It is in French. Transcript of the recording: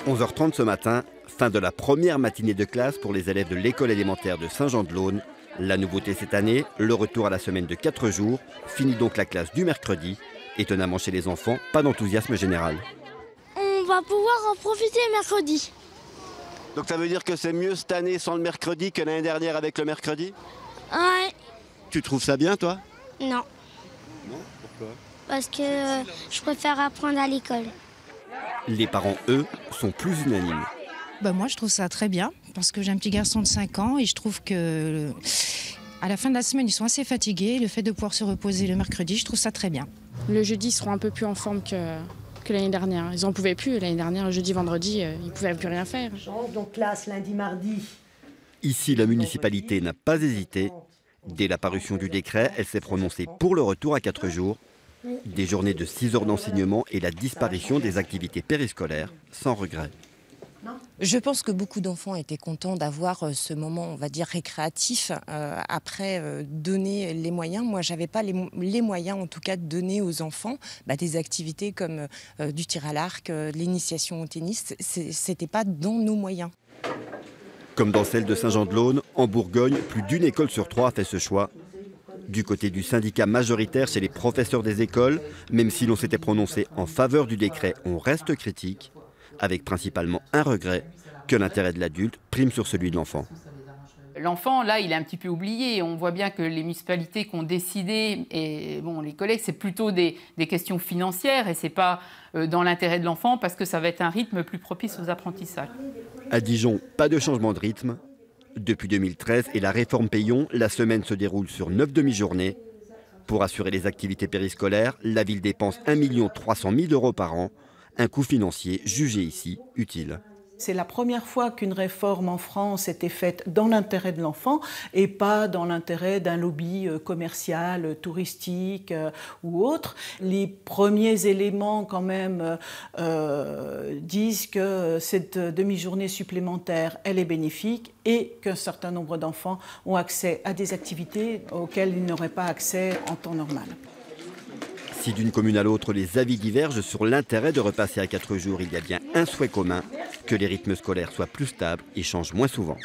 11h30 ce matin, fin de la première matinée de classe pour les élèves de l'école élémentaire de Saint-Jean-de-Laune. La nouveauté cette année, le retour à la semaine de 4 jours. Finit donc la classe du mercredi. Étonnamment chez les enfants, pas d'enthousiasme général. On va pouvoir en profiter mercredi. Donc ça veut dire que c'est mieux cette année sans le mercredi que l'année dernière avec le mercredi? Ouais. Tu trouves ça bien toi? Non. Non, pourquoi? Parce que je préfère apprendre à l'école. Les parents, eux, sont plus unanimes. Moi, je trouve ça très bien parce que j'ai un petit garçon de 5 ans et je trouve que à la fin de la semaine, ils sont assez fatigués. Le fait de pouvoir se reposer le mercredi, je trouve ça très bien. Le jeudi, ils seront un peu plus en forme que l'année dernière. Ils n'en pouvaient plus l'année dernière, le jeudi, vendredi, ils ne pouvaient plus rien faire. Donc classe lundi, mardi. Ici, la municipalité n'a pas hésité. Dès la parution du décret, elle s'est prononcée pour le retour à 4 jours. Des journées de 6 heures d'enseignement et la disparition des activités périscolaires, sans regret. Je pense que beaucoup d'enfants étaient contents d'avoir ce moment, on va dire, récréatif, après donner les moyens. Moi, je n'avais pas les moyens, en tout cas, de donner aux enfants des activités comme du tir à l'arc, l'initiation au tennis. Ce n'était pas dans nos moyens. Comme dans celle de Saint-Jean-de-Laune, en Bourgogne, plus d'une école sur 3 a fait ce choix. Du côté du syndicat majoritaire chez les professeurs des écoles, même si l'on s'était prononcé en faveur du décret, on reste critique, avec principalement un regret que l'intérêt de l'adulte prime sur celui de l'enfant. L'enfant, là, il est un petit peu oublié. On voit bien que les municipalités qui ont décidé, et bon, les collègues, c'est plutôt des questions financières et c'est pas dans l'intérêt de l'enfant parce que ça va être un rythme plus propice aux apprentissages. À Dijon, pas de changement de rythme. Depuis 2013 et la réforme Payon, la semaine se déroule sur 9 demi-journées. Pour assurer les activités périscolaires, la ville dépense 1 300 000 € par an, un coût financier jugé ici utile. C'est la première fois qu'une réforme en France était faite dans l'intérêt de l'enfant et pas dans l'intérêt d'un lobby commercial, touristique ou autre. Les premiers éléments quand même disent que cette demi-journée supplémentaire, elle est bénéfique et qu'un certain nombre d'enfants ont accès à des activités auxquelles ils n'auraient pas accès en temps normal. Si d'une commune à l'autre, les avis divergent sur l'intérêt de repasser à 4 jours, il y a bien un souhait commun, que les rythmes scolaires soient plus stables et changent moins souvent.